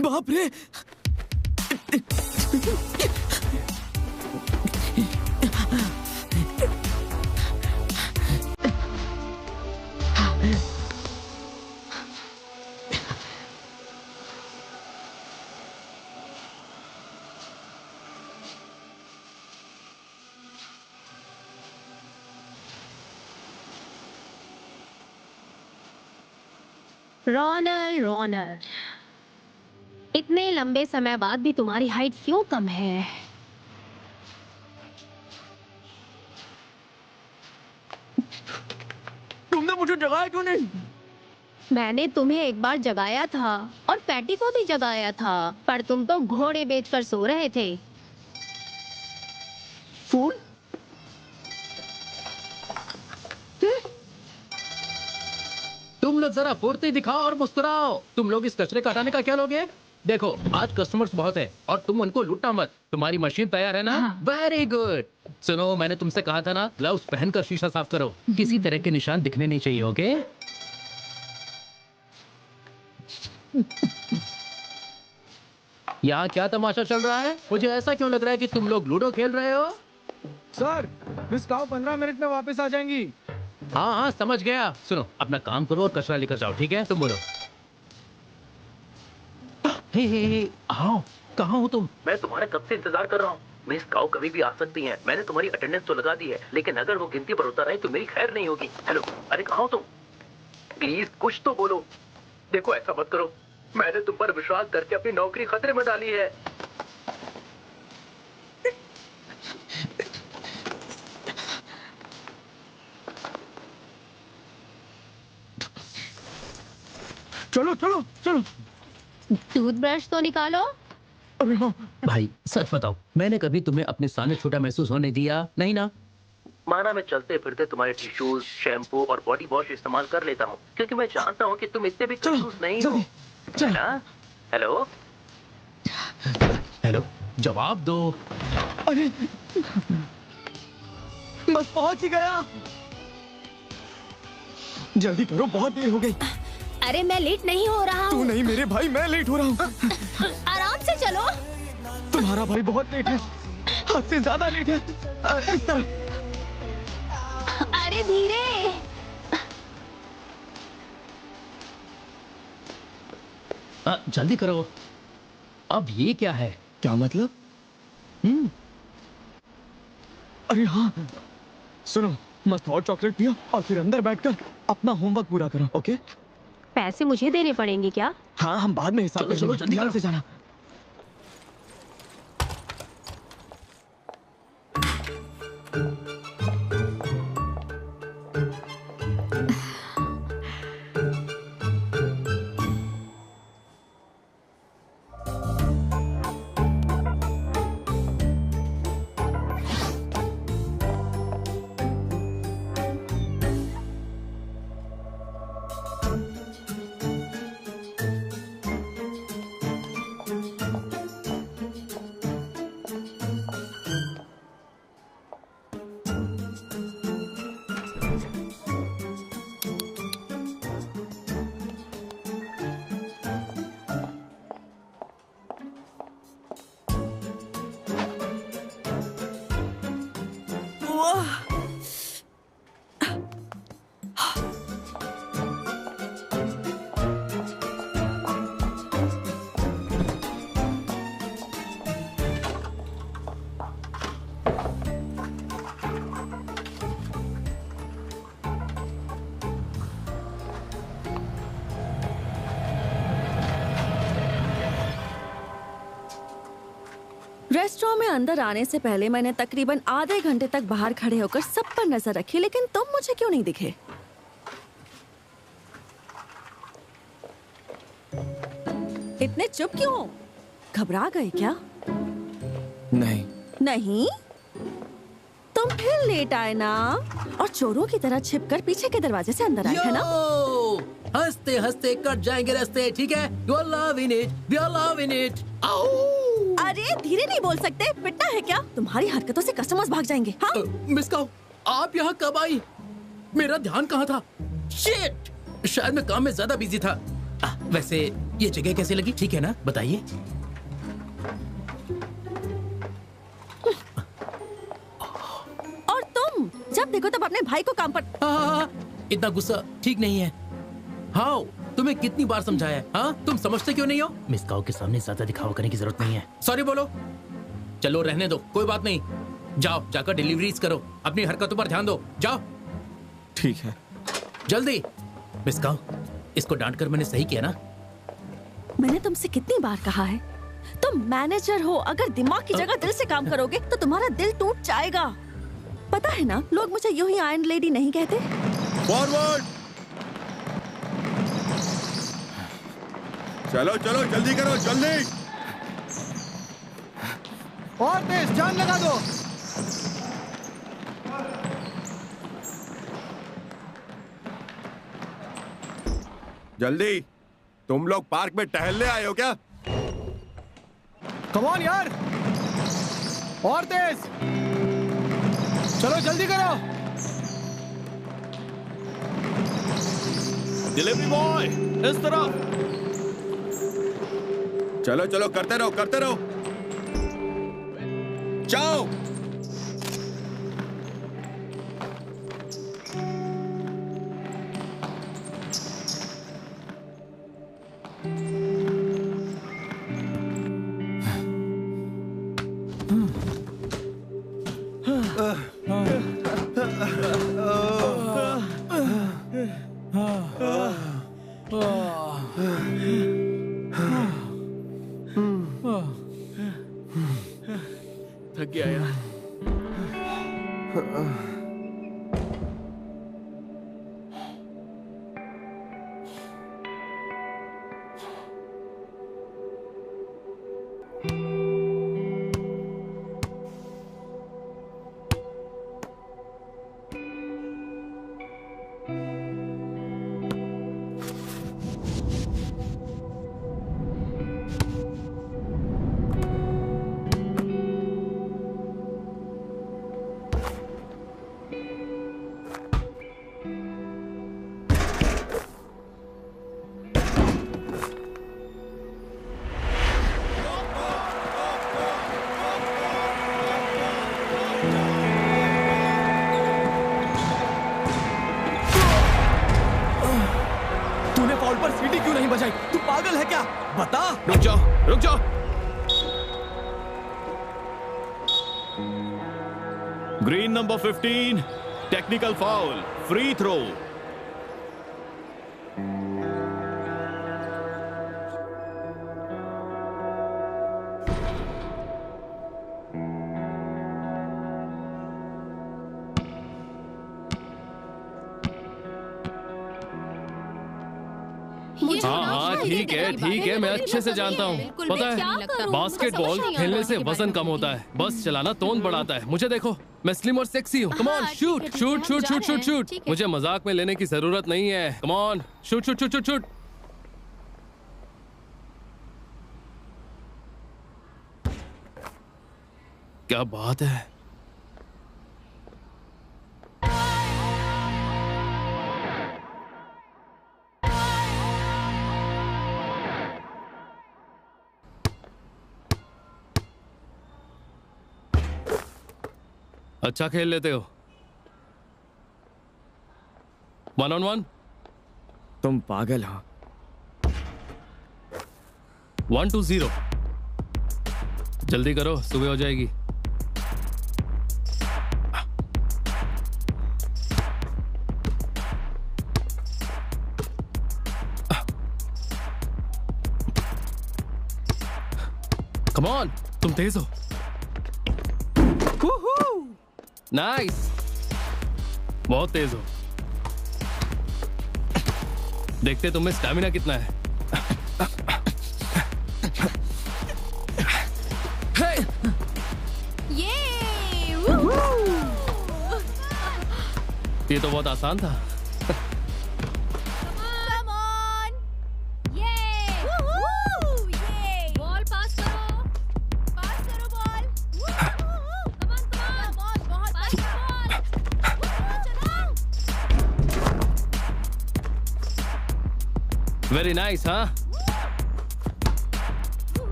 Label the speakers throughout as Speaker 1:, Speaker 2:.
Speaker 1: बाप रे!
Speaker 2: रोनल, रोनल, इतने लंबे समय बाद भी तुम्हारी हाइट क्यों कम है?
Speaker 1: तुमने मुझे जगाया क्यों नहीं?
Speaker 2: मैंने तुम्हें एक बार जगाया था और पैटी को भी जगाया था, पर तुम तो घोड़े बेचकर सो रहे थे।
Speaker 1: फूल?
Speaker 3: तुम लोग जरा फुर्ती दिखाओ और मुस्कुराओ। तुम लोग इस कचरे का हटाने का क्या लोगे? देखो, आज कस्टमर्स बहुत है और तुम उनको लूटना मत। तुम्हारी मशीन तैयार है ना? Very good. सुनो, मैंने तुमसे कहा था ना, ग्लव्स पहनकर शीशा साफ करो। किसी तरह के निशान दिखने नहीं चाहिए, ओके? यहाँ क्या तमाशा चल रहा है? मुझे ऐसा क्यों लग रहा है कि तुम लोग लूडो खेल रहे हो?
Speaker 1: सर, मिस काऊ 15 मिनट में वापस आ जाएंगी।
Speaker 3: हाँ हाँ, समझ गया। सुनो, अपना काम करो और कचरा लेकर जाओ, ठीक है? तुम बोलो। हे, आओ। कहाँ हो तुम? मैं तुम्हारे कब से इंतजार कर रहा हूँ। मिस काऊ कभी भी आ सकती हैं। मैंने तुम्हारी अटेंडेंस तो लगा दी है, लेकिन अगर वो गिनती पर उतर आए तो मेरी खैर नहीं होगी। हेलो, अरे कहाँ हो तुम? प्लीज कुछ तो बोलो। देखो, ऐसा मत करो। मैंने तुम पर विश्वास करके अपनी नौकरी खतरे में डाली है।
Speaker 1: चलो चलो चलो।
Speaker 2: टूथब्रश तो निकालो।
Speaker 1: अरे हाँ।
Speaker 3: भाई सच बताओ, मैंने कभी तुम्हें अपने सामने छोटा महसूस होने दिया? नहीं ना? माना मैं चलते फिरते तुम्हारे टिश्यूज, शैम्पू और बॉडी वॉश इस्तेमाल कर लेता हूँ, क्योंकि मैं जानता हूँ कि तुम इतने भी कंजूस नहीं हो। चलो। हेलो हेलो, जवाब दो।
Speaker 1: अरे बस पहुंच ही गया। जल्दी करो, बहुत देर हो गई।
Speaker 2: अरे मैं लेट नहीं हो रहा
Speaker 1: तू
Speaker 2: हूँ।
Speaker 1: नहीं मेरे भाई, मैं लेट हो रहा हूँ।
Speaker 2: आराम से चलो।
Speaker 1: तुम्हारा भाई बहुत लेट है, हद से ज्यादा लेट है। इस तरह।
Speaker 2: अरे धीरे।
Speaker 3: जल्दी करो। अब ये क्या है?
Speaker 1: क्या मतलब? अरे हाँ, सुनो, मस्त हॉट चॉकलेट पियो और फिर अंदर बैठकर अपना होमवर्क पूरा करो, ओके?
Speaker 2: पैसे मुझे देने पड़ेंगे क्या?
Speaker 1: हाँ, हम बाद में हिसाब
Speaker 3: चलो, चलो,
Speaker 1: करेंगे।
Speaker 3: जल्दी
Speaker 1: ध्यान
Speaker 3: करो।
Speaker 1: से जाना।
Speaker 4: रेस्टोरेंट में अंदर आने से पहले मैंने तकरीबन आधे घंटे तक बाहर खड़े होकर सब पर नजर रखी, लेकिन तुम मुझे क्यों नहीं दिखे? इतने चुप क्यों हो? घबरा गए क्या?
Speaker 1: नहीं।
Speaker 4: नहीं? तुम फिर लेट आए ना, और चोरों की तरह छिपकर पीछे के दरवाजे से अंदर आए, है ना?
Speaker 3: हंसते हंसते कट जाएंगे रास्ते, ठीक है? You are loving it, we are loving it.
Speaker 4: अरे धीरे नहीं बोल सकते, पिटना है क्या? तुम्हारी हरकतों से कस्टमर्स भाग जाएंगे। हाँ?
Speaker 3: मिस काऊ, आप यहाँ कब आई? मेरा ध्यान कहाँ था? शिट! शायद मैं काम में ज्यादा बिजी था। वैसे ये जगह कैसे लगी? ठीक है ना? बताइए।
Speaker 4: और तुम जब देखो तब अपने भाई को काम पर।
Speaker 3: इतना गुस्सा ठीक नहीं है। हाँ, तुम्हें कितनी बार समझाया है? हाँ, तुम समझते क्यों नहीं हो? मिस काओ के सामने ज्यादा दिखावा करने की जरूरत नहीं है। सॉरी बोलो। चलो रहने दो, कोई बात नहीं। जाओ, जाकर डिलीवरीज करो, अपनी हरकतों पर ध्यान दो। जाओ।
Speaker 1: ठीक है।
Speaker 3: जल्दी। मिस काओ, इसको डांट कर मैंने सही किया ना?
Speaker 4: मैंने तुमसे कितनी बार कहा है, तुम मैनेजर हो, अगर दिमाग की जगह दिल से काम करोगे तो तुम्हारा दिल टूट जाएगा। पता है ना, लोग मुझे यूं ही आयरन लेडी नहीं कहते।
Speaker 5: फॉरवर्ड। चलो चलो जल्दी करो, जल्दी।
Speaker 1: और तेज जान लगा दो।
Speaker 5: जल्दी। तुम लोग पार्क में टहलने आए हो क्या?
Speaker 1: कम ऑन यार, और तेज। चलो जल्दी करो।
Speaker 5: डिलीवरी बॉय
Speaker 1: इस तरफ।
Speaker 5: चलो चलो, करते रहो करते रहो। जाओ।
Speaker 3: थक गया यार।
Speaker 1: तूने फॉल पर सीटी क्यों नहीं बजाई? तू पागल है क्या? बता।
Speaker 3: रुक जाओ, रुक जाओ।
Speaker 6: Green number 15, technical foul, free throw.
Speaker 7: हाँ हाँ ठीक है, मैं अच्छे से जानता हूँ। पता है, बास्केटबॉल खेलने से वजन कम होता है, बस चलाना तोंद बढ़ाता है। मुझे देखो, मैं स्लिम और सेक्सी हूँ। Come on, shoot shoot shoot shoot shoot shoot. मुझे मजाक में लेने की जरूरत नहीं है। Come on, shoot shoot shoot shoot shoot. क्या बात है। अच्छा खेल लेते हो। 1-on-1।
Speaker 1: तुम पागल हो।
Speaker 7: 1-2-0। जल्दी करो, सुबह हो जाएगी। कम ऑन, तुम तेज हो। नाइस, बहुत तेज हो। देखते तुम्हें स्टैमिना कितना है। ये तो बहुत आसान था। वेरी नाइस, हाँ?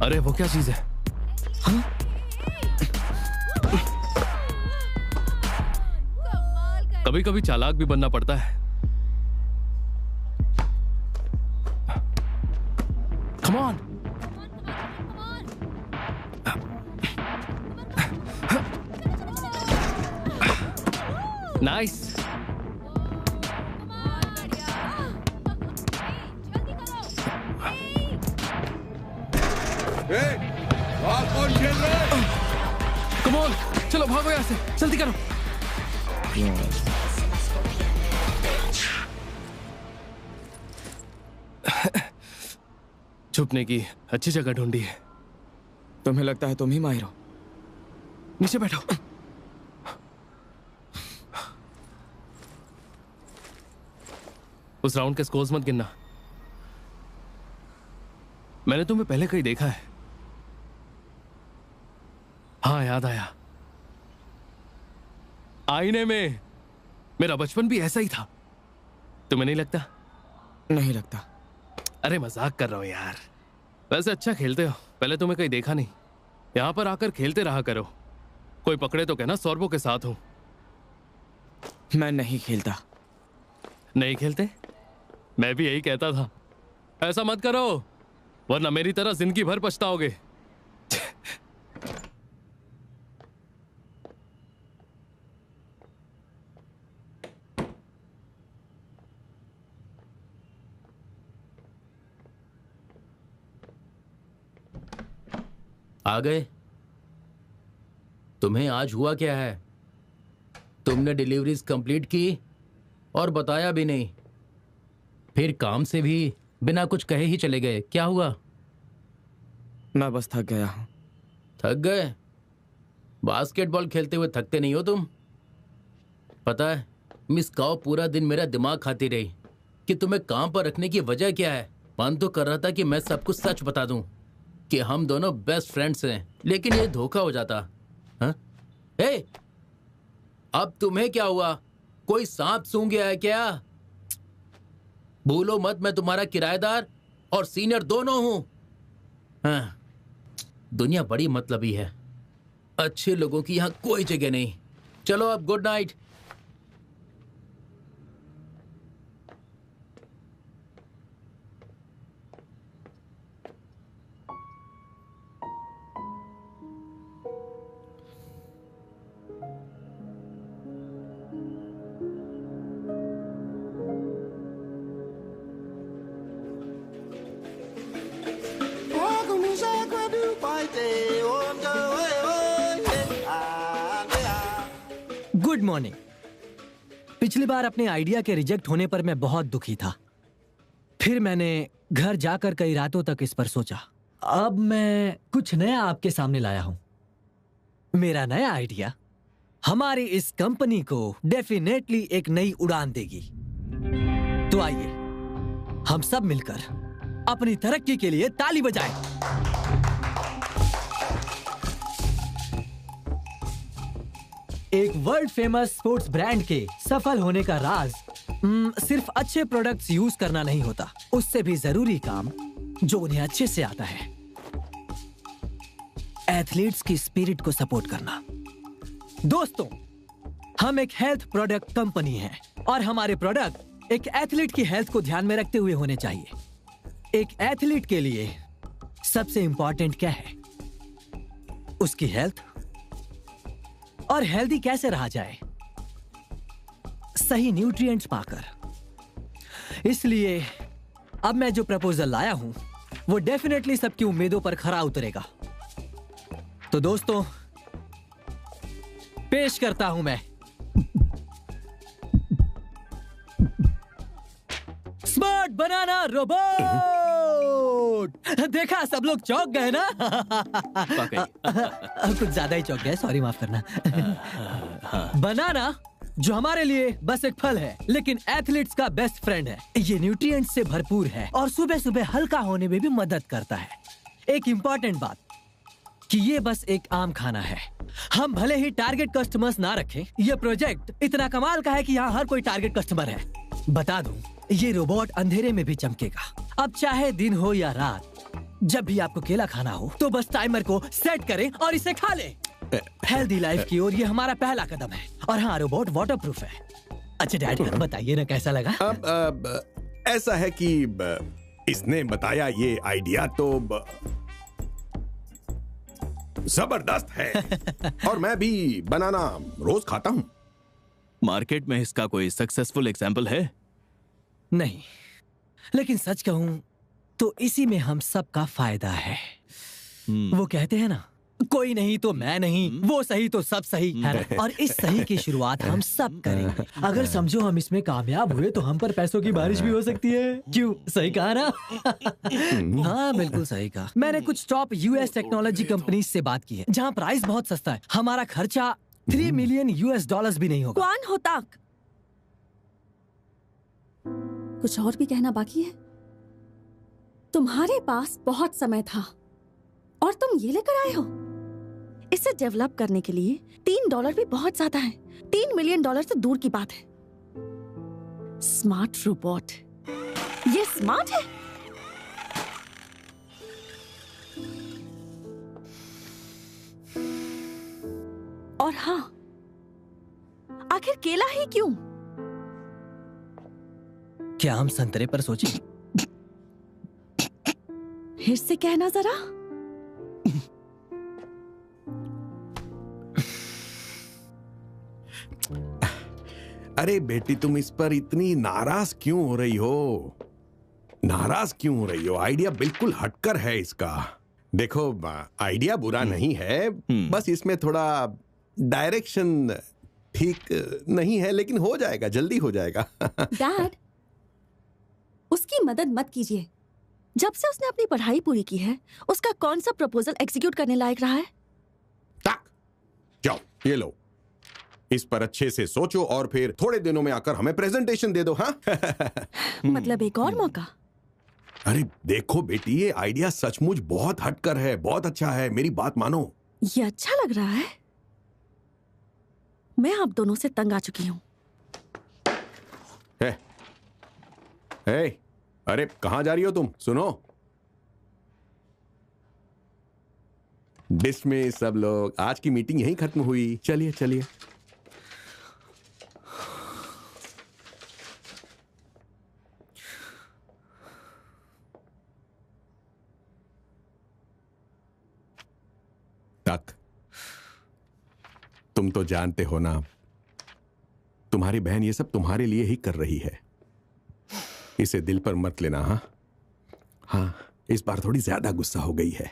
Speaker 7: अरे वो क्या चीज है? हाँ? कभी कभी चालाक भी बनना पड़ता है। Come on. Nice.
Speaker 5: कौन खेल रहा है?
Speaker 7: Come on, चलो भागो यहाँ से, जल्दी करो। छुपने की अच्छी जगह ढूंढी है।
Speaker 1: तुम्हें लगता है तुम ही माहिर हो?
Speaker 7: नीचे बैठो। उस राउंड के स्कोर्स मत गिनना। मैंने तुम्हें पहले कहीं देखा है। हाँ, याद आया। आईने में। मेरा बचपन भी ऐसा ही था। तुम्हें नहीं लगता?
Speaker 1: नहीं लगता।
Speaker 7: अरे मजाक कर रहा हूं यार। वैसे अच्छा खेलते हो। पहले तुम्हें कहीं देखा नहीं। यहां पर आकर खेलते रहा करो। कोई पकड़े तो कहना सौरभों के साथ हूं।
Speaker 1: मैं नहीं खेलता।
Speaker 7: नहीं खेलते? मैं भी यही कहता था। ऐसा मत करो, वरना मेरी तरह जिंदगी भर पछताओगे।
Speaker 3: आ गए? तुम्हें आज हुआ क्या है? तुमने डिलीवरीज कंप्लीट की और बताया भी नहीं, फिर काम से भी बिना कुछ कहे ही चले गए। क्या हुआ?
Speaker 1: मैं बस थक गया हूं।
Speaker 3: थक गए? बास्केटबॉल खेलते हुए थकते नहीं हो तुम? पता है, मिस काओ पूरा दिन मेरा दिमाग खाती रही कि तुम्हें काम पर रखने की वजह क्या है। मन तो कर रहा था कि मैं सब कुछ सच बता दूं कि हम दोनों बेस्ट फ्रेंड्स हैं, लेकिन ये धोखा हो जाता। हाँ? हे, अब तुम्हें क्या हुआ? कोई सांप सूंघ गया है क्या? भूलो मत, मैं तुम्हारा किराएदार और सीनियर दोनों हूं। हाँ, दुनिया बड़ी मतलबी है। अच्छे लोगों की यहां कोई जगह नहीं। चलो अब गुड नाइट।
Speaker 8: Good morning. पिछली बार अपने आइडिया के रिजेक्ट होने पर मैं बहुत दुखी था। फिर मैंने घर जाकर कई रातों तक इस पर सोचा। अब मैं कुछ नया आपके सामने लाया हूं। मेरा नया आइडिया हमारी इस कंपनी को डेफिनेटली एक नई उड़ान देगी। तो आइए हम सब मिलकर अपनी तरक्की के लिए ताली बजाएं। एक वर्ल्ड फेमस स्पोर्ट्स ब्रांड के सफल होने का राज सिर्फ अच्छे प्रोडक्ट्स यूज करना नहीं होता, उससे भी जरूरी काम जो उन्हें अच्छे से आता है, एथलीट्स की स्पिरिट को सपोर्ट करना। दोस्तों, हम एक हेल्थ प्रोडक्ट कंपनी हैं और हमारे प्रोडक्ट एक एथलीट की हेल्थ को ध्यान में रखते हुए होने चाहिए। एक एथलीट के लिए सबसे इंपॉर्टेंट क्या है? उसकी हेल्थ। और हेल्दी कैसे रहा जाए? सही न्यूट्रिएंट्स पाकर। इसलिए अब मैं जो प्रपोजल लाया हूं वो डेफिनेटली सबकी उम्मीदों पर खरा उतरेगा। तो दोस्तों, पेश करता हूं मैं स्मार्ट बनाना रोबोट। देखा, सब लोग चौंक गए ना? कुछ ज्यादा ही चौंक गए, सॉरी, माफ करना। बनाना जो हमारे लिए बस एक फल है, लेकिन एथलीट्स का बेस्ट फ्रेंड है। ये न्यूट्रिएंट्स से भरपूर है और सुबह सुबह हल्का होने में भी मदद करता है। एक इंपॉर्टेंट बात कि ये बस एक आम खाना है। हम भले ही टारगेट कस्टमर्स ना रखें, ये प्रोजेक्ट इतना कमाल का है कि यहाँ हर कोई टारगेट कस्टमर है। बता दूं, ये रोबोट अंधेरे में भी चमकेगा। अब चाहे दिन हो या रात, जब भी आपको केला खाना हो तो बस टाइमर को सेट करें और इसे खा लें। हेल्दी लाइफ की ओर ये हमारा पहला कदम है। और हाँ, रोबोट वाटरप्रूफ है। अच्छा डैड, बताइए ना कैसा लगा?
Speaker 5: अब ऐसा है कि इसने बताया ये आइडिया तो जबरदस्त है। और मैं भी बनाना रोज खाता हूँ।
Speaker 6: मार्केट में इसका कोई सक्सेसफुल एग्जाम्पल है?
Speaker 8: नहीं, लेकिन सच कहूं तो इसी में हम सबका फायदा है। वो कहते हैं ना, कोई नहीं तो मैं नहीं, वो सही तो सब सही है ना? और इस सही की शुरुआत हम सब करेंगे। अगर समझो हम इसमें कामयाब हुए तो हम पर पैसों की बारिश भी हो सकती है। क्यों, सही कहा ना? हाँ बिल्कुल सही कहा। मैंने कुछ टॉप यूएस टेक्नोलॉजी कंपनी से बात की है, जहाँ प्राइस बहुत सस्ता है। हमारा खर्चा $3 मिलियन भी नहीं होगा।
Speaker 4: कौन हो तक? कुछ और भी कहना बाकी है? तुम्हारे पास बहुत समय था और तुम ये लेकर आए हो। इसे डेवलप करने के लिए $3 भी बहुत ज्यादा है। $3 मिलियन तो दूर की बात है। स्मार्ट रोबोट, ये स्मार्ट है? और हाँ, आखिर केला ही क्यों?
Speaker 8: क्या हम संतरे पर सोचें?
Speaker 4: फिर से कहना जरा।
Speaker 5: अरे बेटी, तुम इस पर इतनी नाराज क्यों हो रही हो? नाराज क्यों हो रही हो? आइडिया बिल्कुल हटकर है इसका। देखो, आइडिया बुरा नहीं है, बस इसमें थोड़ा डायरेक्शन ठीक नहीं है, लेकिन हो जाएगा, जल्दी हो जाएगा।
Speaker 4: डैड, उसकी मदद मत कीजिए। जब से उसने अपनी पढ़ाई पूरी की है, उसका कौन सा प्रपोजल एग्जीक्यूट करने लायक रहा है?
Speaker 5: तक जाओ, ये लो, इस पर अच्छे से सोचो और फिर थोड़े दिनों में आकर हमें प्रेजेंटेशन दे दो। हाँ?
Speaker 4: मतलब एक और मौका?
Speaker 5: अरे देखो बेटी, ये आइडिया सचमुच बहुत हटकर है, बहुत अच्छा है, मेरी बात मानो।
Speaker 4: ये अच्छा लग रहा है। मैं आप दोनों से तंग आ चुकी हूँ।
Speaker 5: अरे कहाँ जा रही हो तुम? सुनो, डिश में सब लोग, आज की मीटिंग यहीं खत्म हुई। चलिए चलिए। तक, तुम तो जानते हो ना, तुम्हारी बहन ये सब तुम्हारे लिए ही कर रही है। इसे दिल पर मत लेना। हाँ हाँ, इस बार थोड़ी ज्यादा गुस्सा हो गई है।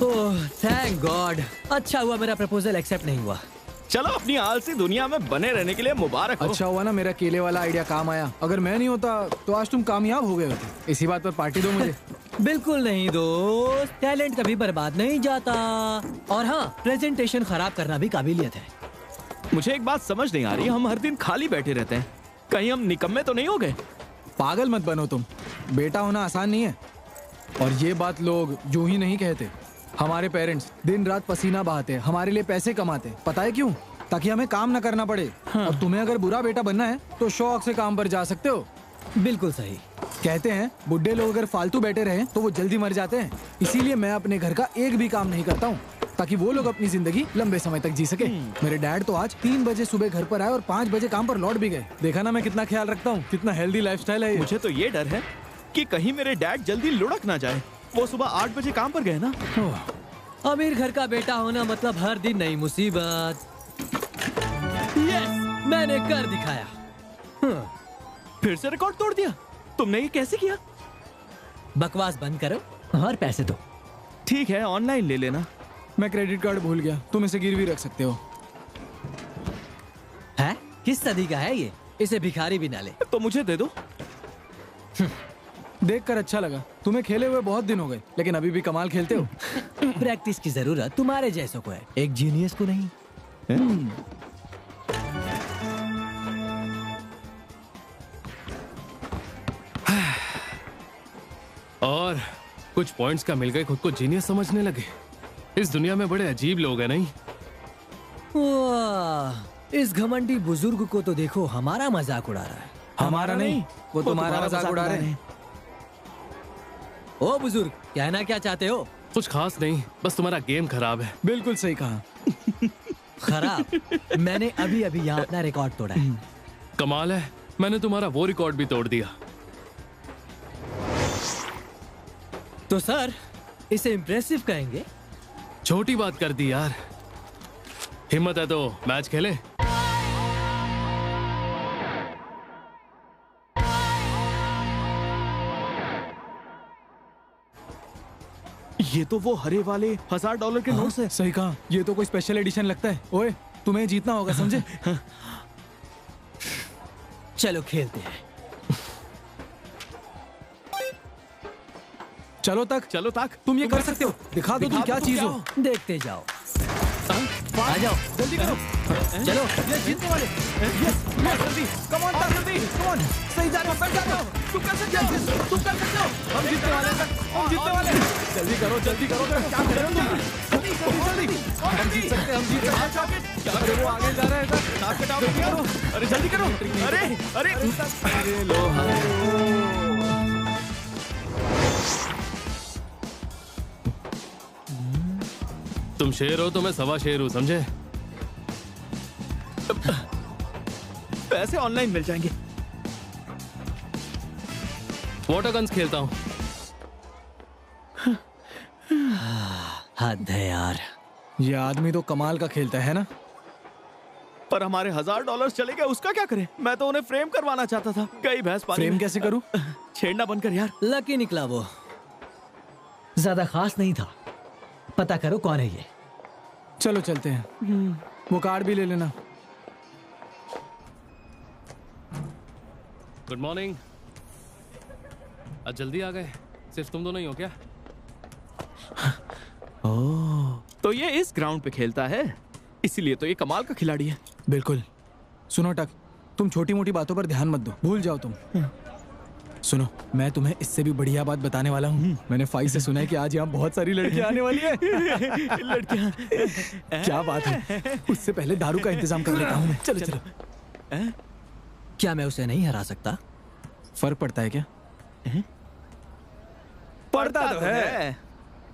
Speaker 8: ओह थैंक गॉड, अच्छा हुआ मेरा प्रपोजल एक्सेप्ट नहीं हुआ।
Speaker 6: चलो, अपनी आलसी दुनिया में बने रहने के लिए मुबारक हो।
Speaker 9: अच्छा हुआ ना मेरा केले वाला आइडिया काम आया। अगर मैं नहीं होता तो आज तुम कामयाब हो गए होते। इसी बात पर पार्टी दो मुझे।
Speaker 8: बिल्कुल नहीं दोस्त, टैलेंट कभी बर्बाद नहीं जाता। और हाँ, प्रेजेंटेशन खराब करना भी काबिलियत है।
Speaker 6: मुझे एक बात समझ नहीं आ रही, हम हर दिन खाली बैठे रहते हैं, कहीं हम निकम्मे तो नहीं हो गए?
Speaker 9: पागल मत बनो तुम, बेटा होना आसान नहीं है। और ये बात लोग यूं ही नहीं कहते। हमारे पेरेंट्स दिन रात पसीना बहाते, हमारे लिए पैसे कमाते, पता है क्यों? ताकि हमें काम न करना पड़े। हाँ। और तुम्हें अगर बुरा बेटा बनना है तो शौक से काम पर जा सकते हो।
Speaker 8: बिल्कुल सही।
Speaker 9: कहते हैं बुढ़े लोग अगर फालतू बैठे रहे तो वो जल्दी मर जाते हैं। इसीलिए मैं अपने घर का एक भी काम नहीं करता हूँ, ताकि वो लोग अपनी जिंदगी लंबे समय तक जी सके। मेरे डैड तो आज 3 बजे सुबह घर पर आए और 5 बजे काम पर लौट भी गए। देखा ना मैं कितना ख्याल रखता हूँ, कितना हेल्दी लाइफस्टाइल है ये।
Speaker 6: मुझे तो ये डर है कि कहीं मेरे डैड जल्दी लुढ़क ना जाए। वो सुबह 8 बजे काम पर गए ना।
Speaker 8: अमीर घर का बेटा होना मतलब हर दिन नई मुसीबत। यस, मैंने कर दिखाया।
Speaker 6: फिर से रिकॉर्ड तोड़ दिया। तुमने ये कैसे किया?
Speaker 8: बकवास बंद करो और पैसे दो।
Speaker 6: ठीक है, ऑनलाइन ले लेना।
Speaker 9: मैं क्रेडिट कार्ड भूल गया, तुम इसे गिरवी रख सकते हो।
Speaker 8: किस सदी का है ये? इसे भिखारी भी ना ले।
Speaker 6: तो मुझे दे दो।
Speaker 9: देखकर अच्छा लगा। तुम्हें खेले हुए बहुत दिन हो गए, लेकिन अभी भी कमाल खेलते हो।
Speaker 8: प्रैक्टिस की जरूरत तुम्हारे जैसों को है, एक जीनियस को नहीं।
Speaker 7: और कुछ पॉइंट्स का मिल गए, खुद को जीनियस समझने लगे। इस दुनिया में बड़े अजीब लोग हैं, नहीं?
Speaker 8: वाह, इस घमंडी बुजुर्ग को तो देखो, हमारा मजाक उड़ा रहा है।
Speaker 9: हमारा नहीं, वो तुम्हारा मजाक उड़ा रहे हैं।
Speaker 8: ओ बुजुर्ग, कहना क्या चाहते हो?
Speaker 7: कुछ खास नहीं, बस तुम्हारा गेम खराब है।
Speaker 9: बिल्कुल सही कहा।
Speaker 8: खराब? मैंने अभी अभी यहाँ अपना रिकॉर्ड तोड़ा है।
Speaker 7: कमाल है, मैंने तुम्हारा वो रिकॉर्ड भी तोड़ दिया।
Speaker 8: तो सर, इसे इम्प्रेसिव कहेंगे?
Speaker 7: छोटी बात कर दी यार। हिम्मत है तो मैच खेले।
Speaker 6: ये तो वो हरे वाले $1000 के नोट्स है।
Speaker 9: सही कहा, ये तो कोई स्पेशल एडिशन लगता है। ओए, तुम्हें जीतना होगा, समझे?
Speaker 8: चलो खेलते हैं।
Speaker 9: चलो तक,
Speaker 6: चलो तक,
Speaker 9: तुम ये कर सकते हो। दिखा दो तुम क्या चीज हो।
Speaker 8: देखते जाओ। आ जाओ,
Speaker 9: जल्दी करो।
Speaker 8: चलो।
Speaker 9: ये जीतने वाले। यस, जल्दी, कम ऑन, जल्दी, कम ऑन। सही जा रहे हो, सही जा रहे हो। तुम कर सकते हो, तुम कर सकते हो। हम जीतने वाले हैं, हम जीतने वाले हैं। जल्दी करो, जल्दी करो। क्या कर रहे हो तुम? जल्दी, जल्दी। हम जीत सकते हैं, हम जीत सकते हैं। क्या कर रहे हो? आगे जा रहे हैं सर। नाक कटाओ, करो।
Speaker 6: अरे जल्दी करो। अरे अरे
Speaker 9: अरे लो।
Speaker 7: तुम शेर हो तो मैं सवा शेर हूँ, समझे?
Speaker 6: पैसे ऑनलाइन मिल जाएंगे।
Speaker 7: वाटर गन्स खेलता हूँ।
Speaker 8: हद है यार।
Speaker 9: ये आदमी तो कमाल का खेलता है ना।
Speaker 6: पर हमारे $1000 चले गए, उसका क्या करें? मैं तो उन्हें फ्रेम करवाना चाहता था। कई भैंस पानी
Speaker 9: फ्रेम
Speaker 6: में।
Speaker 9: कैसे करूं?
Speaker 6: छेड़ना बंद कर यार।
Speaker 8: लकी निकला वो, ज्यादा खास नहीं था। पता करो कौन है ये।
Speaker 9: चलो चलते हैं। वो कार्ड भी ले लेना।
Speaker 7: Good morning. आज जल्दी आ गए। सिर्फ तुम दोनों ही हो क्या?
Speaker 6: ओह, तो ये इस ग्राउंड पे खेलता है, इसीलिए तो ये कमाल का खिलाड़ी है।
Speaker 9: बिल्कुल। सुनो टक, तुम छोटी मोटी बातों पर ध्यान मत दो, भूल जाओ तुम। सुनो, मैं तुम्हें इससे भी बढ़िया बात बताने वाला हूँ। मैंने फाई से सुना है कि आज यहाँ बहुत सारी लड़कियाँ आने वाली है।
Speaker 6: लड़कियाँ?
Speaker 9: क्या बात है। उससे पहले दारू का इंतजाम कर लेता हूँ मैं। चलो चलो।
Speaker 8: क्या मैं उसे नहीं हरा सकता?
Speaker 9: फर्क पड़ता है क्या?
Speaker 6: पड़ता तो है।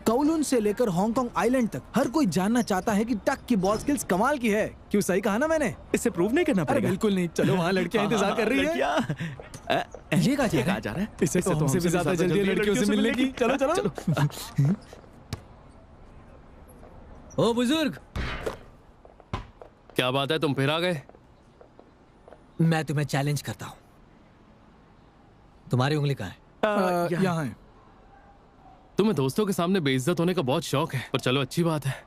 Speaker 9: कौलून से लेकर हांगकांग आइलैंड तक हर कोई जानना चाहता है कि टक की बॉल स्किल्स कमाल की है। क्यों, सही कहा ना मैंने?
Speaker 6: इसे प्रूव नहीं करना
Speaker 9: अरे
Speaker 6: पड़ेगा।
Speaker 9: बिल्कुल नहीं। चलो वहाँ लड़कियाँ इंतजार कर रही हैं।
Speaker 6: ये कहाँ जा रहा है?
Speaker 9: इससे तो हमसे भी ज्यादा जल्दी लड़कियों से मिलने की। चलो चलो।
Speaker 8: ओ बुजुर्ग,
Speaker 7: क्या बात है, तुम फिर आ गए?
Speaker 8: मैं तुम्हें चैलेंज करता हूँ। तुम्हारी उंगली कहाँ है?
Speaker 9: यहाँ है।
Speaker 7: तुम्हें दोस्तों के सामने बेइज्जत होने का बहुत शौक है, पर चलो अच्छी बात है।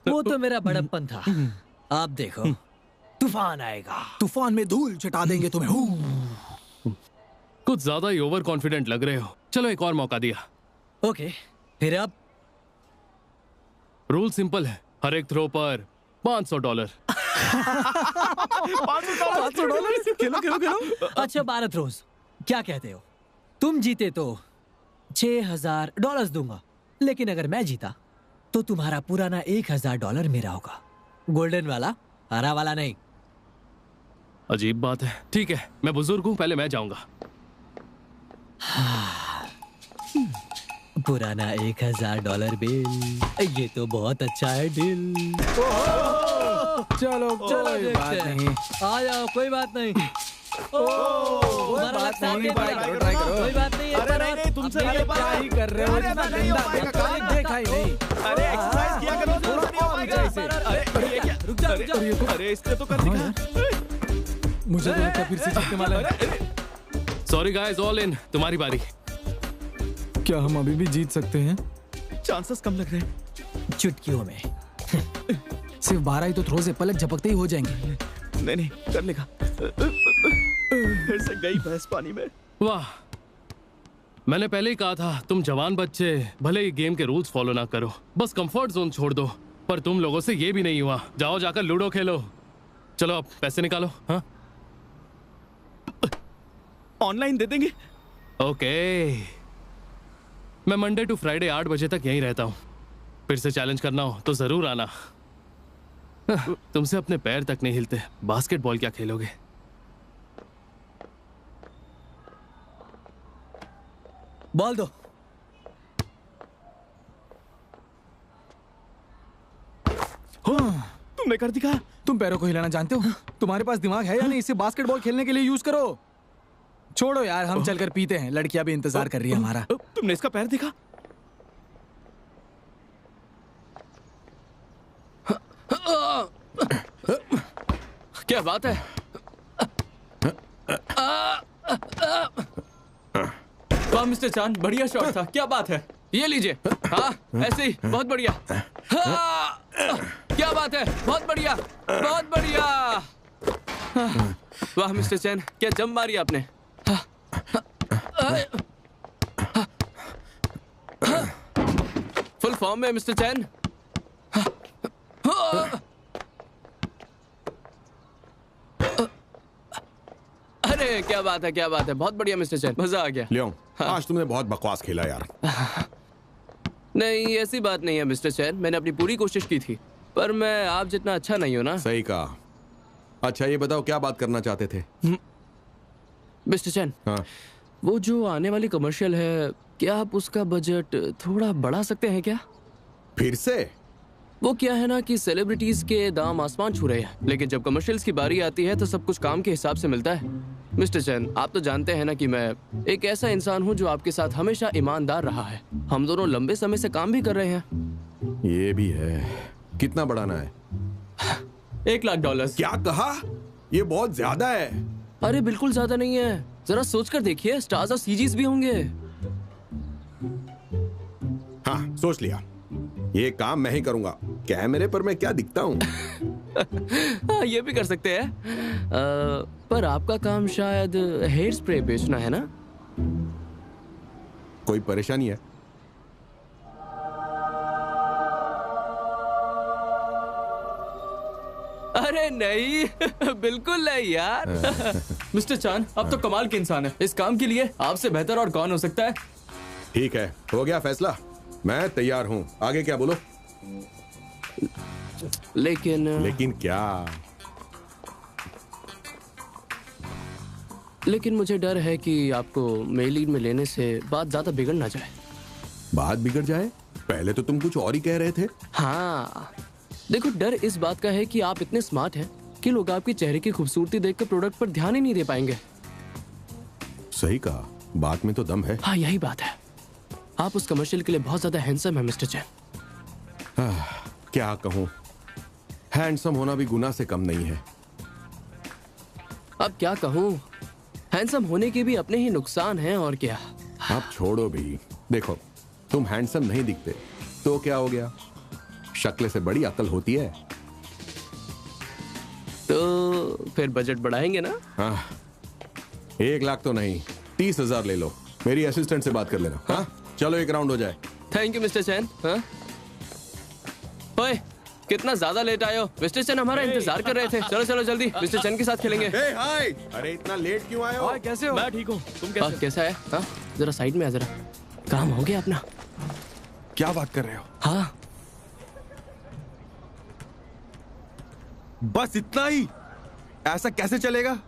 Speaker 8: वो तो मेरा बड़प्पन था। आप देखो, तूफान आएगा।
Speaker 9: तूफान में धूल चटा देंगे तुम्हें।
Speaker 7: कुछ ज्यादा ही ओवर कॉन्फिडेंट लग रहे हो। चलो एक और मौका दिया।
Speaker 8: ओके, फिर अब?
Speaker 7: रूल सिंपल है, हर एक थ्रो पर $500।
Speaker 6: $500? खेलो खेलो खेलो।
Speaker 8: अच्छा 12 थ्रोज, क्या कहते हो? तुम जीते तो $6000 दूंगा, लेकिन अगर मैं जीता तो तुम्हारा पुराना $1000 मेरा होगा। गोल्डन वाला, हरा वाला नहीं।
Speaker 7: अजीब बात है। ठीक है, मैं बुजुर्ग हूँ, पहले मैं जाऊंगा।
Speaker 8: पुराना $1000 बिल, ये तो बहुत अच्छा है डील।
Speaker 9: चलो
Speaker 8: चलो
Speaker 9: कोई बात नहीं।
Speaker 8: आ जाओ, कोई बात नहीं।
Speaker 9: बात नहीं, ट्राई करो।
Speaker 8: कोई बात नहीं।
Speaker 6: अरे नहीं, तुमसे नहीं
Speaker 9: क्या ही कर रहे हो? इतना गंदा कभी देखा ही नहीं।
Speaker 6: अरे एक्सरसाइज किया करो, थोड़ा नहीं हो पाएगा ऐसे। अरे ये क्या?
Speaker 8: रुक जा।
Speaker 6: अरे इसने तो कर दिखा।
Speaker 9: मुझे तो लगता है फिर से जीतने वाला है।
Speaker 7: Sorry guys, all in. तुम्हारी बारी।
Speaker 9: क्या हम अभी भी जीत सकते हैं?
Speaker 6: चांसेस कम लग रहे हैं।
Speaker 8: चुटकियों में।
Speaker 9: सिर्फ 12 ही तो थ्रोज है, पलक झपकते ही हो जाएंगे।
Speaker 6: नहीं नहीं, कर लेगा। फिर से गई भैंस पानी में।
Speaker 7: वाह, मैंने पहले ही कहा था तुम जवान बच्चे भले ही गेम के रूल्स फॉलो ना करो, बस कंफर्ट जोन छोड़ दो। पर तुम लोगों से ये भी नहीं हुआ। जाओ जाकर लूडो खेलो। चलो अब पैसे निकालो। हाँ,
Speaker 6: ऑनलाइन दे देंगे।
Speaker 7: ओके, मैं मंडे टू फ्राइडे 8 बजे तक यहीं रहता हूँ। फिर से चैलेंज करना हो तो जरूर आना। तुमसे अपने पैर तक नहीं हिलते, बास्केटबॉल क्या खेलोगे?
Speaker 8: बॉल दो।
Speaker 6: तुमने कर दिखा।
Speaker 9: तुम पैरों को हिलाना जानते हो? तुम्हारे पास दिमाग है या नहीं? इसे बास्केटबॉल खेलने के लिए यूज करो। छोड़ो यार, हम चलकर पीते हैं। लड़कियां भी इंतजार कर रही है हमारा।
Speaker 6: तुमने इसका पैर दिखा?
Speaker 7: क्या बात है?
Speaker 6: वाह मिस्टर चांद, बढ़िया शॉट था। क्या बात है?
Speaker 7: ये लीजिए। हाँ, ऐसे ही, बहुत बढ़िया। हाँ, क्या बात है, बहुत बढ़िया, बहुत बढ़िया। वाह मिस्टर चैन, क्या जम मारी आपने। फुल फॉर्म में मिस्टर चैन। अरे क्या बात है, क्या बात है, बहुत बढ़िया मिस्टर चैन, मजा आ गया।
Speaker 5: लियोंग, आज तुमने बहुत बकवास खेला यार।
Speaker 7: नहीं, ऐसी बात नहीं है मिस्टर चैन, मैंने अपनी पूरी कोशिश की थी, पर मैं आप जितना अच्छा नहीं हूं ना।
Speaker 5: सही कहा। अच्छा ये बताओ क्या बात करना चाहते थे?
Speaker 7: मिस्टर चैन,
Speaker 5: हाँ,
Speaker 7: वो जो आने वाली कमर्शियल है, क्या आप उसका बजट थोड़ा बढ़ा सकते हैं क्या?
Speaker 5: फिर से?
Speaker 7: वो क्या है ना कि सेलिब्रिटीज के दाम आसमान छू रहे हैं, लेकिन जब कमर्शियल्स की बारी आती है तो सब कुछ काम के हिसाब से मिलता है। मिस्टर चैन, आप तो जानते हैं ना कि मैं एक ऐसा इंसान हूँ जो आपके साथ हमेशा ईमानदार रहा है। हम दोनों लंबे समय से काम भी कर रहे हैं।
Speaker 5: ये भी है। कितना बढ़ाना है?
Speaker 7: $1,00,000।
Speaker 5: क्या कहा? ये बहुत ज्यादा है।
Speaker 7: अरे बिल्कुल ज्यादा नहीं है, जरा सोचकर देखिए, स्टार्स और सीजीज भी होंगे।
Speaker 5: हाँ, सोच लिया। ये काम मैं ही करूंगा। कैमरे पर मैं क्या दिखता हूँ?
Speaker 7: हाँ, ये भी कर सकते हैं। पर आपका काम शायद हेयर स्प्रे बेचना है ना?
Speaker 5: कोई परेशानी है?
Speaker 7: अरे नहीं, बिल्कुल नहीं यार। मिस्टर चांद, अब तो कमाल के इंसान है। इस काम के लिए आपसे बेहतर और कौन हो सकता है?
Speaker 5: ठीक है, हो गया फैसला। मैं तैयार हूँ। आगे क्या बोलो?
Speaker 7: लेकिन
Speaker 5: क्या?
Speaker 7: लेकिन मुझे डर है कि आपको मेन लीड में लेने से बात ज्यादा बिगड़ ना जाए।
Speaker 5: बात बिगड़ जाए? पहले तो तुम कुछ और ही कह रहे थे।
Speaker 7: हाँ, देखो, डर इस बात का है कि आप इतने स्मार्ट हैं कि लोग आपके चेहरे की खूबसूरती देखकर प्रोडक्ट पर ध्यान ही नहीं दे पाएंगे।
Speaker 5: सही कहा, बात में तो दम है।
Speaker 7: हाँ, यही बात है। आप उस कमर्शियल के लिए बहुत ज्यादा हैंडसम है मिस्टर चैन।
Speaker 5: क्या कहूँ, हैंडसम होना भी गुनाह से कम नहीं है।
Speaker 7: अब क्या कहूँ, हैंडसम होने के भी अपने ही नुकसान हैं और क्या।
Speaker 5: आप छोड़ो भी। देखो, तुम हैंडसम नहीं दिखते तो क्या हो गया? शक्ल से बड़ी अकल होती है।
Speaker 7: तो फिर बजट बढ़ाएंगे ना?
Speaker 5: हाँ, 1,00,000 तो नहीं, 30,000 ले लो। मेरी असिस्टेंट से बात कर लेना। हाँ, चलो एक राउंड हो जाए।
Speaker 7: थैंक यू मिस्टर चैन। हाँ, ओए, कितना ज्यादा लेट आए हो? मिस्टर चैन हमारा इंतजार कर रहे थे। चलो चलो जल्दी, मिस्टर चैन के साथ खेलेंगे।
Speaker 5: हाय, अरे इतना लेट क्यों आए हो?
Speaker 9: कैसे हो?
Speaker 6: मैं ठीक हूँ, तुम कैसे?
Speaker 7: कैसा है? हाँ, जरा साइड में आ जरा। काम हो गया अपना।
Speaker 5: क्या बात कर रहे हो?
Speaker 7: हाँ,
Speaker 10: बस इतना ही? ऐसा कैसे चलेगा?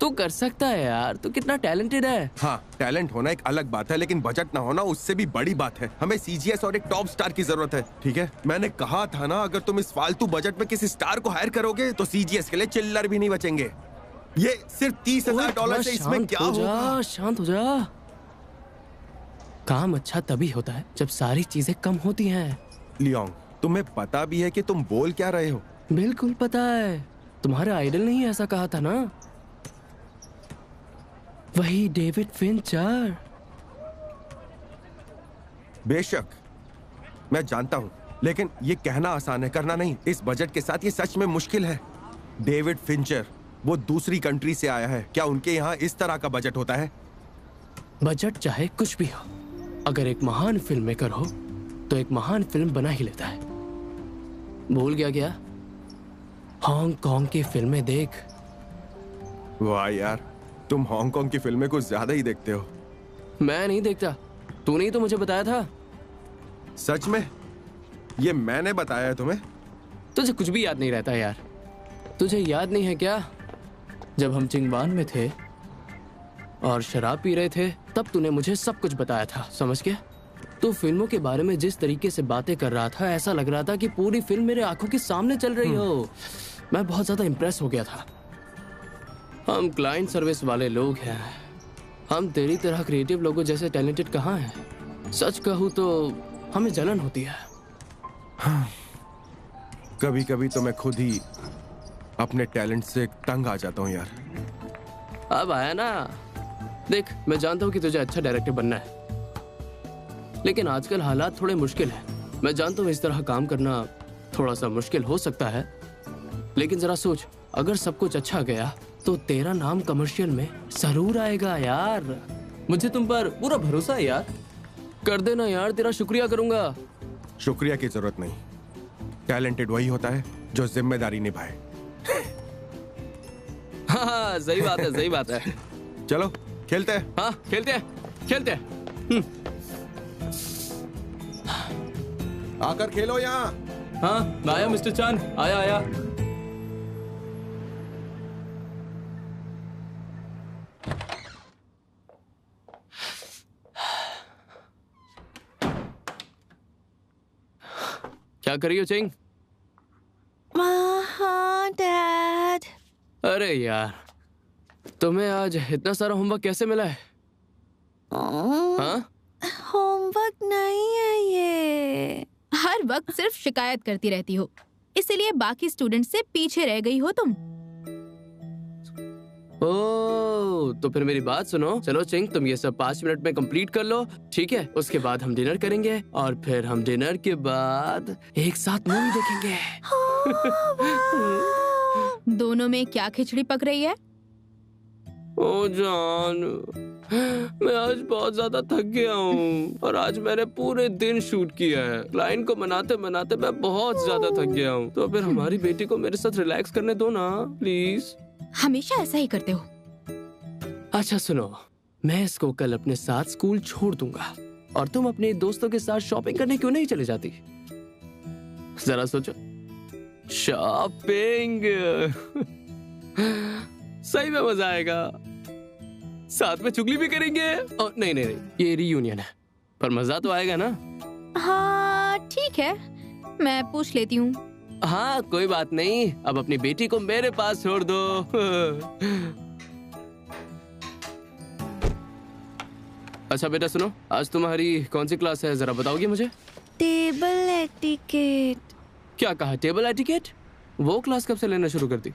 Speaker 7: तू कर सकता है यार, तू कितना टैलेंटेड है।
Speaker 10: हाँ, टैलेंट होना एक अलग बात है, लेकिन बजट ना होना उससे भी बड़ी बात है। हमें सीजीएस और एक टॉप स्टार की जरूरत है, ठीक है? मैंने कहा था ना, अगर तुम इस फालतू बजट में किसी स्टार को हायर करोगे तो सीजीएस के लिए चिल्लर भी नहीं बचेंगे। ये सिर्फ $30,000 से इसमें क्या होगा?
Speaker 7: शांत हो जा। काम अच्छा तभी होता है जब सारी चीजें कम होती हैं।
Speaker 10: लियोंग, तुम्हें पता भी है कि तुम बोल क्या रहे हो?
Speaker 7: बिल्कुल पता है, तुम्हारे आइडल ने ही ऐसा कहा था ना, वही डेविड फिंचर।
Speaker 10: बेशक मैं जानता हूँ, लेकिन ये कहना आसान है, करना नहीं। इस बजट के साथ ये सच में मुश्किल है। डेविड फिंचर, वो दूसरी कंट्री से आया है, क्या उनके यहाँ इस तरह का बजट होता है?
Speaker 7: बजट चाहे कुछ भी हो, अगर एक महान फिल्म मेकर हो तो एक महान फिल्म बना ही लेता है। भूल गया क्या? हांगकांग की फिल्में देख।
Speaker 10: वाह यार, तुम हांगकांग की फिल्में कुछ ज्यादा ही देखते हो।
Speaker 7: मैं नहीं देखता, तूने ही तो मुझे बताया था।
Speaker 10: सच में? ये मैंने बताया है तुम्हें?
Speaker 7: तुझे कुछ भी याद नहीं रहता यार। तुझे याद नहीं है क्या, जब हम चिंगवान में थे और शराब पी रहे थे, तब तूने मुझे सब कुछ बताया था, समझ गया? तो फिल्मों के बारे में जिस तरीके से बातें कर रहा था, ऐसा लग रहा था कि पूरी फिल्म मेरे आंखों के सामने चल रही हो। मैं बहुत ज्यादा इम्प्रेस हो गया था। हम क्लाइंट सर्विस वाले लोग हैं, हम तेरी तरह क्रिएटिव लोगों जैसे टैलेंटेड कहाँ हैं। सच कहूँ तो हमें जलन होती है।
Speaker 10: कभी कभी तो मैं खुद ही अपने टैलेंट से तंग आ जाता हूँ यार।
Speaker 7: अब आया ना। देख, मैं जानता हूँ कि तुझे अच्छा डायरेक्टर बनना है, लेकिन आजकल हालात थोड़े मुश्किल हैं। मैं जानता हूँ इस तरह काम करना थोड़ा सा मुश्किल हो सकता है, लेकिन जरा सोच, अगर सब कुछ अच्छा गया तो तेरा नाम कमर्शियल में जरूर आएगा यार। मुझे तुम पर पूरा भरोसा है यार। कर देना यार, तेरा शुक्रिया करूंगा।
Speaker 10: शुक्रिया की जरूरत नहीं। टैलेंटेड वही होता है जो जिम्मेदारी निभाए।
Speaker 7: हाँ, सही बात है, सही बात है।
Speaker 10: चलो खेलते हैं।
Speaker 7: हाँ, खेलते हैं, खेलते हैं।
Speaker 10: आकर खेलो यहाँ।
Speaker 7: हाँ, आया मिस्टर चांद, आया आया। क्या कर रही हो चिंग?
Speaker 4: हाँ डैड।
Speaker 7: अरे यार, तुम्हें आज इतना सारा होमवर्क कैसे मिला है? हाँ?
Speaker 4: होमवर्क नहीं है ये।
Speaker 11: हर वक्त सिर्फ शिकायत करती रहती हो, इसीलिए बाकी स्टूडेंट से पीछे रह गई हो तुम।
Speaker 7: ओह, तो फिर मेरी बात सुनो। चलो चिंग, तुम ये सब 5 मिनट में कंप्लीट कर लो, ठीक है? उसके बाद हम डिनर करेंगे और फिर हम डिनर के बाद एक साथ मूवी देखेंगे।
Speaker 11: दोनों में क्या खिचड़ी पक रही है?
Speaker 7: ओ जान, मैं आज बहुत ज्यादा थक गया हूँ और आज मैंने पूरे दिन शूट किया है। क्लाइंट को मनाते मनाते मैं बहुत ज्यादा थक गया हूँ। तो फिर हमारी बेटी को मेरे साथ रिलैक्स करने दो ना, प्लीज।
Speaker 11: हमेशा ऐसा ही करते हो।
Speaker 7: अच्छा सुनो, मैं इसको कल अपने साथ स्कूल छोड़ दूंगा और तुम अपने दोस्तों के साथ शॉपिंग करने क्यों नहीं चले जाती? जरा सोचो। शॉपिंग सही में मजा आएगा। साथ में चुगली भी करेंगे। और नहीं नहीं नहीं, ये रियूनियन है, पर मजा तो आएगा ना।
Speaker 11: हाँ ठीक है, मैं पूछ लेती हूँ।
Speaker 7: हाँ कोई बात नहीं, अब अपनी बेटी को मेरे पास छोड़ दो। अच्छा बेटा सुनो, आज तुम्हारी कौन सी क्लास है, जरा बताओगे मुझे?
Speaker 4: Table etiquette.
Speaker 7: क्या कहा, टेबल एटिकेट? वो क्लास कब से लेना शुरू कर दी?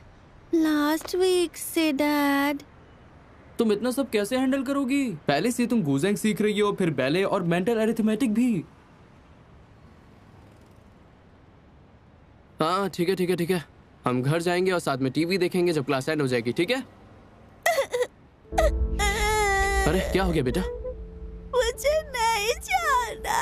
Speaker 4: लास्ट वीक से डैड।
Speaker 6: तुम इतना सब कैसे हैंडल करोगी? पहले से तुम गुजेंग सीख रही हो, फिर बैले और मेंटल अरिथमेटिक भी।
Speaker 7: हाँ ठीक है ठीक है ठीक है, हम घर जाएंगे और साथ में टीवी देखेंगे जब क्लास एंड हो जाएगी, ठीक है? अरे क्या हो गया बेटा?
Speaker 4: मुझे नहीं जाना।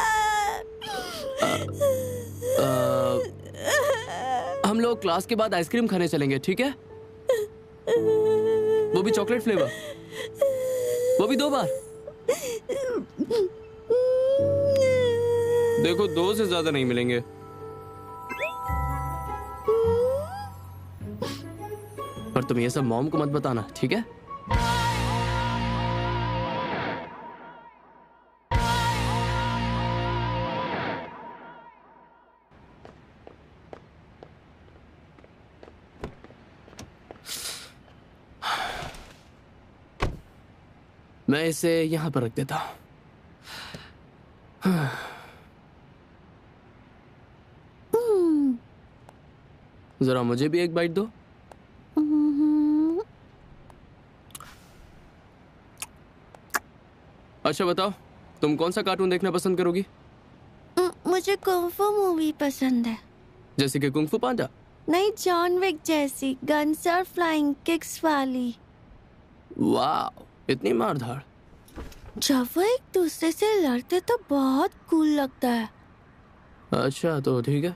Speaker 7: हम लोग क्लास के बाद आइसक्रीम खाने चलेंगे, ठीक है? वो भी चॉकलेट फ्लेवर, वो भी 2 बार। देखो 2 से ज्यादा नहीं मिलेंगे। पर तुम ये सब मॉम को मत बताना, ठीक है? मैं इसे यहां पर रख देता हूं। जरा मुझे भी एक बाइट दो। अच्छा बताओ, तुम कौन सा कार्टून देखना पसंद करोगी?
Speaker 4: मुझे कुंफू मूवी पसंद है।
Speaker 12: जैसे कि कुंग फू पांडा?
Speaker 4: नहीं, जॉन विक जैसी, गन्स और फ्लाइंग किक्स वाली।
Speaker 12: वाह, इतनी मारधाड़।
Speaker 4: जब वो एक दूसरे से लड़ते तो बहुत कूल लगता है।
Speaker 12: अच्छा तो ठीक है,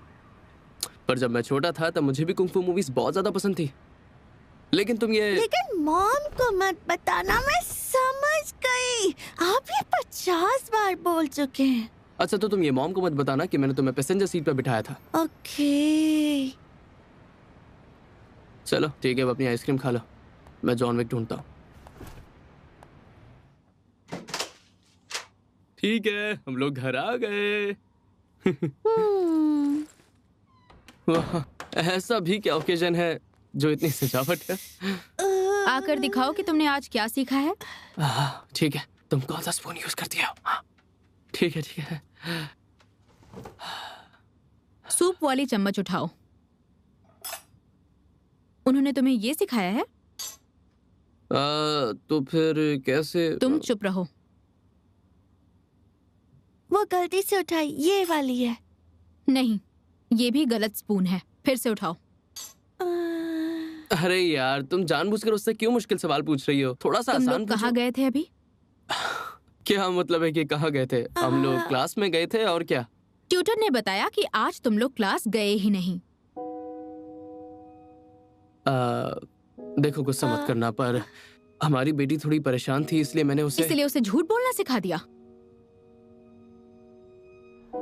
Speaker 12: पर जब मैं छोटा था तब मुझे भी कुंग फू मूवीज बहुत ज्यादा पसंद थी। लेकिन तुम ये
Speaker 4: लेकिन मॉम को मत बताना, मैं समझ गई। आप ये 50 बार बोल चुके हैं।
Speaker 12: अच्छा तो तुम ये मॉम को मत बताना कि मैंने तुम्हें पैसेंजर सीट पर बिठाया था।
Speaker 4: ओके
Speaker 12: चलो ठीक है, अब अपनी आइसक्रीम खा लो, मैं जॉन विक ढूंढता हूँ। ठीक है, हम लोग घर आ गए। वाह, ऐसा भी क्या ओकेजन है जो इतनी सजावट है।
Speaker 11: आकर दिखाओ कि तुमने आज क्या सीखा है।
Speaker 12: ठीक है, तुम कौन सा स्पून यूज करती हो? हाँ, ठीक है ठीक है।
Speaker 11: सूप वाली चम्मच उठाओ। उन्होंने तुम्हें ये सिखाया है?
Speaker 12: तो फिर कैसे?
Speaker 11: तुम चुप रहो।
Speaker 4: वो गलती से उठाई, ये वाली है।
Speaker 11: नहीं, ये भी गलत स्पून है। फिर से उठाओ।
Speaker 12: अरे यार, तुम जानबूझकर उससे क्यों मुश्किल सवाल पूछ रही हो? थोड़ा सा आसान पूछो।
Speaker 11: तुम लोग कहाँ गए थे अभी?
Speaker 12: क्या मतलब है कि कहाँ गए थे? हम लोग क्लास में गए थे, और क्या?
Speaker 11: ट्यूटर ने बताया कि आज तुम लोग क्लास गए ही नहीं।
Speaker 12: देखो, गुस्सा मत करना, पर हमारी बेटी थोड़ी परेशान थी, इसलिए मैंने उसे
Speaker 11: झूठ बोलना सिखा दिया।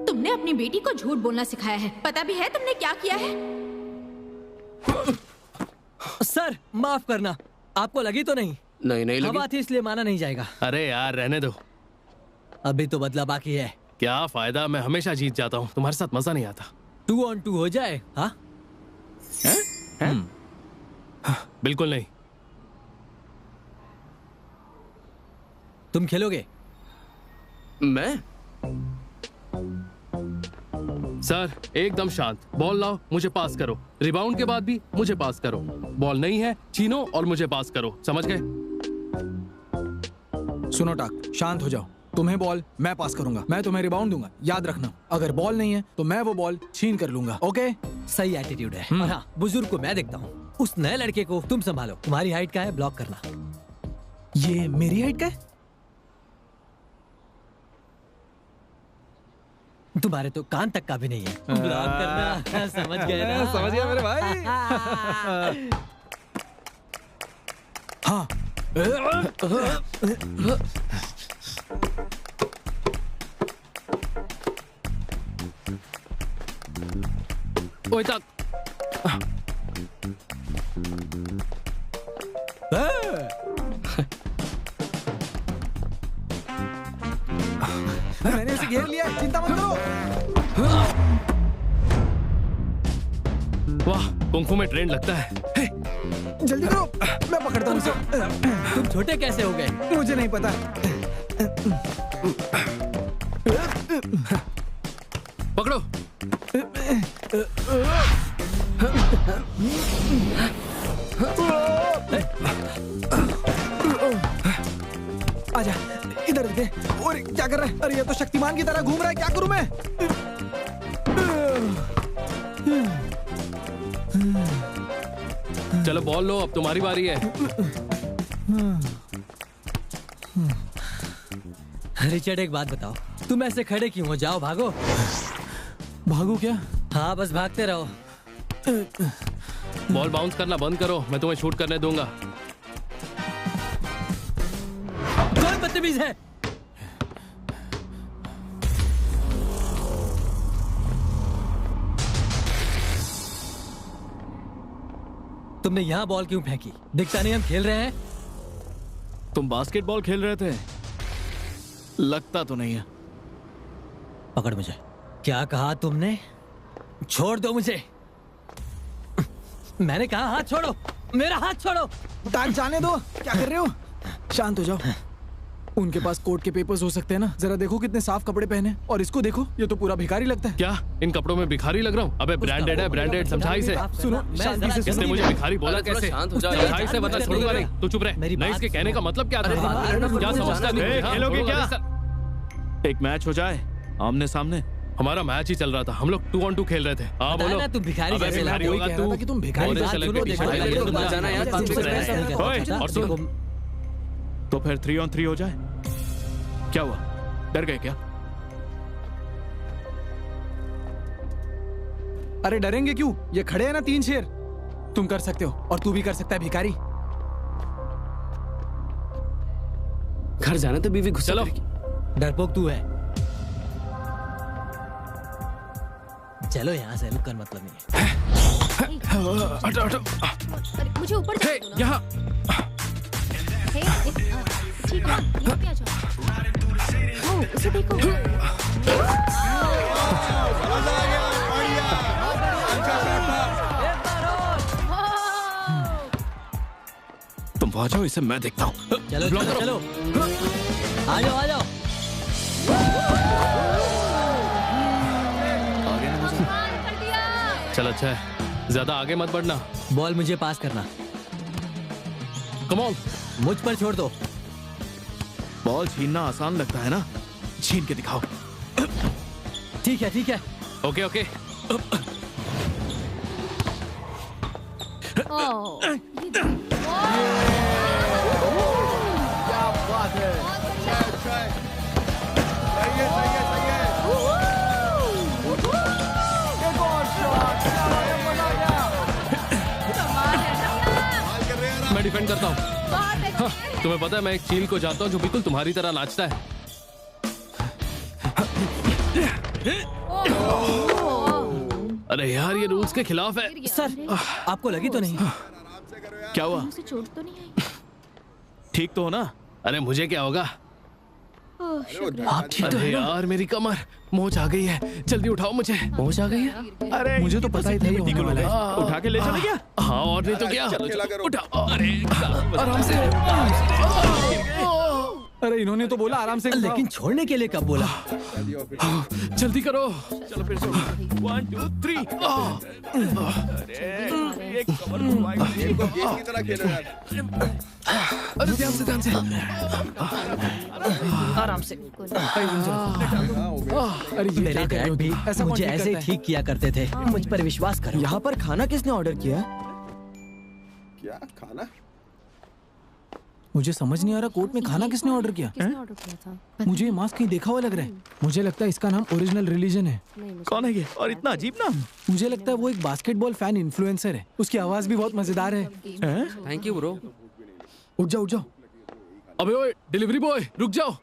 Speaker 11: तुमने अपनी बेटी को झूठ बोलना सिखाया है। पता भी है तुमने क्या किया है?
Speaker 8: सर माफ करना, आपको लगी तो नहीं?
Speaker 12: नहीं लगी।
Speaker 8: हवा थी इसलिए माना नहीं जाएगा।
Speaker 7: अरे यार रहने दो,
Speaker 8: अभी तो बदला बाकी है।
Speaker 7: क्या फायदा, मैं हमेशा जीत जाता हूँ, तुम्हारे साथ मजा नहीं आता।
Speaker 8: 2 on 2 हो जाए। हाँ
Speaker 7: बिल्कुल नहीं।
Speaker 8: तुम खेलोगे?
Speaker 12: मैं?
Speaker 7: सर एकदम शांत, बॉल लाओ, मुझे पास करो, रिबाउंड के बाद भी मुझे पास करो, बॉल नहीं है छीनो और मुझे पास करो, समझ गए?
Speaker 9: सुनो टाक, शांत हो जाओ। तुम्हें बॉल मैं पास करूंगा, मैं तुम्हें रिबाउंड दूंगा, याद रखना। अगर बॉल नहीं है तो मैं वो बॉल छीन कर लूंगा। ओके?
Speaker 8: सही एटीट्यूड है। और हाँ, बुजुर्ग को मैं देखता हूँ, उस नए लड़के को तुम संभालो। तुम्हारी हाइट का है, ब्लॉक करना।
Speaker 9: ये मेरी हाइट का है?
Speaker 8: तुम्हारे तो कान तक का भी नहीं है। ब्लॉक करना। समझ गए ना?
Speaker 9: समझ गया मेरे भाई। हाँ।
Speaker 7: ओए तक।
Speaker 9: मैंने इसे घेर लिया, चिंता मत करो।
Speaker 7: वाह, कुंफू में ट्रेंड लगता है।
Speaker 9: जल्दी करो, मैं पकड़ता हूँ उसे।
Speaker 8: तुम छोटे कैसे हो गए?
Speaker 9: मुझे नहीं पता।
Speaker 7: पकड़ो।
Speaker 9: आजा, इधर दे। और क्या कर रहा है? अरे ये तो शक्तिमान की तरह घूम रहा है, क्या करूं मैं?
Speaker 7: चलो बॉल लो, अब तुम्हारी बारी है।
Speaker 8: रिचर्ड एक बात बताओ, तुम ऐसे खड़े क्यों हो? जाओ भागो।
Speaker 9: भागो क्या?
Speaker 8: हाँ बस भागते रहो।
Speaker 7: बॉल बाउंस करना बंद करो, मैं तुम्हें शूट करने दूंगा।
Speaker 8: कौन बदतमीज है? तुमने यहाँ बॉल क्यों फेंकी? दिखता नहीं हम खेल रहे हैं।
Speaker 6: तुम बास्केटबॉल खेल रहे थे? लगता तो नहीं है।
Speaker 8: पकड़ मुझे। क्या कहा तुमने? छोड़ दो मुझे। मैंने कहा हाथ छोड़ो, मेरा हाथ छोड़ो।
Speaker 9: टाक जाने दो, क्या कर रहे हो? शांत हो जाओ। उनके पास कोर्ट के पेपर्स हो सकते हैं ना? जरा देखो कितने साफ कपड़े पहने, और इसको देखो, ये तो पूरा भिखारी लगता है।
Speaker 7: क्या इन कपड़ों में भिखारी लग रहा हूँ? अबे ब्रांडेड है, ब्रांडेड। समझा इसे।
Speaker 9: सुनो, शांति से
Speaker 7: इसने मुझे भिखारी बोला कैसे? समझा इसे, वरना छोड़ूंगा नहीं। तू चुप रहे। नहीं, इसके कहने का मतलब क्या था? क्या समझता है?
Speaker 6: खेलोगे क्या? एक मैच हो जाए आमने सामने,
Speaker 7: हमारा मैच ही चल रहा था, हम लोग 2 on 2 खेल रहे थे। हाँ
Speaker 8: बताया
Speaker 7: बोलो।
Speaker 8: ना, तू भिखारी
Speaker 7: अबे
Speaker 8: जैसे
Speaker 7: भिखारी
Speaker 8: लगा,
Speaker 7: होगा
Speaker 8: वही कह
Speaker 7: तू।
Speaker 8: रहा था कि तुम भिखारी
Speaker 7: ऑरेंज
Speaker 8: बात
Speaker 7: कलर
Speaker 8: सुनो,
Speaker 7: के
Speaker 8: देखो,
Speaker 7: टी-शर्ट
Speaker 8: देखो,
Speaker 7: पहन के
Speaker 8: देखो,
Speaker 7: जाना यार,
Speaker 8: देखो,
Speaker 7: तुम
Speaker 8: देखो,
Speaker 7: से
Speaker 8: देखो,
Speaker 7: ओए,
Speaker 8: देखो,
Speaker 7: और सुन।
Speaker 6: तो फिर 3 on 3 हो जाए। क्या हुआ, डर गए क्या?
Speaker 9: अरे डरेंगे क्यों, ये खड़े हैं ना 3 शेर। तुम कर सकते हो और तू भी कर सकता है भिखारी।
Speaker 12: घर जाना तो बीवी गुस्सा करेगी।
Speaker 8: डरपोक तू है। चलो यहाँ से, रुक कर मतलब नहीं है।
Speaker 7: हटो हटो।
Speaker 11: मुझे ऊपर जाने दो ना।
Speaker 7: यहाँ।
Speaker 11: ठीक है, यहाँ पे आ जाओ। ओ, उसे देखो।
Speaker 6: तुम वहां जाओ, इसे मैं देखता हूँ।
Speaker 8: चलो
Speaker 6: ब्लॉक
Speaker 8: चलो,
Speaker 6: करो।
Speaker 8: चलो आ जाओ, आ जाओ।
Speaker 7: चल अच्छा है, ज्यादा आगे मत बढ़ना।
Speaker 8: बॉल मुझे पास करना।
Speaker 7: Come on.
Speaker 8: मुझ पर छोड़ दो।
Speaker 6: बॉल छीनना आसान लगता है ना, छीन के दिखाओ।
Speaker 8: ठीक है, ठीक है।
Speaker 7: Okay okay.
Speaker 9: क्या बात है। एक और शॉट।
Speaker 7: मैं डिफेंड करता हूँ। हाँ, तुम्हें पता है मैं एक चील को जानता हूँ जो बिल्कुल तुम्हारी तरह नाचता है। अरे यार, ये रूल्स के खिलाफ है।
Speaker 8: सर, आपको लगी तो नहीं?
Speaker 6: क्या हुआ?
Speaker 11: उसे चोट तो नहीं आई?
Speaker 6: ठीक तो हो ना?
Speaker 7: अरे मुझे क्या होगा?
Speaker 8: आप ठीक तो
Speaker 7: अरे
Speaker 8: है ना?
Speaker 7: यार, मेरी कमर मोच आ गई है, जल्दी उठाओ मुझे। मोच आ गई है?
Speaker 6: अरे
Speaker 9: मुझे तो पता ही था ये होने वाला है।
Speaker 6: उठा के ले चले क्या?
Speaker 7: हाँ, और नहीं तो क्या। उठा। अरे आराम से।
Speaker 9: अरे इन्होंने तो बोला आराम से।
Speaker 8: लेकिन छोड़ने के लिए कब बोला?
Speaker 7: जल्दी करो।
Speaker 6: चलो फिर से 1 2 3। अरे ये कमर
Speaker 10: गेम की तरह खेलो यार।
Speaker 7: अरे ध्यान से, ध्यान से।
Speaker 8: आराम से।
Speaker 9: अरे ये
Speaker 8: मेरे
Speaker 9: क्या कर रहे
Speaker 8: डैड
Speaker 9: हो
Speaker 8: भी
Speaker 9: तुम? ऐसा कौन
Speaker 8: मुझे
Speaker 9: ठीक
Speaker 8: ऐसे ही
Speaker 9: करता है?
Speaker 8: ठीक किया करते थे। मुझ पर विश्वास करो।
Speaker 1: यहाँ पर खाना किसने ऑर्डर किया?
Speaker 10: क्या खाना?
Speaker 9: मुझे समझ नहीं आ रहा, कोर्ट में खाना किसने ऑर्डर किया?
Speaker 11: किसने ऑर्डर किया था?
Speaker 9: मुझे ये मास्क कहीं देखा हुआ लग रहा है। मुझे लगता है इसका नाम ओरिजिनल रिलीजन है।
Speaker 6: कौन है ये? और इतना अजीब नाम?
Speaker 9: मुझे लगता है वो एक बास्केटबॉल फैन इन्फ्लुएंसर है। उसकी आवाज भी बहुत मजेदार है।
Speaker 12: Thank you bro.
Speaker 9: उठ जाओ, उठ जाओ।
Speaker 7: अबे ओए, डिलीवरी बॉय, रुक जाओ।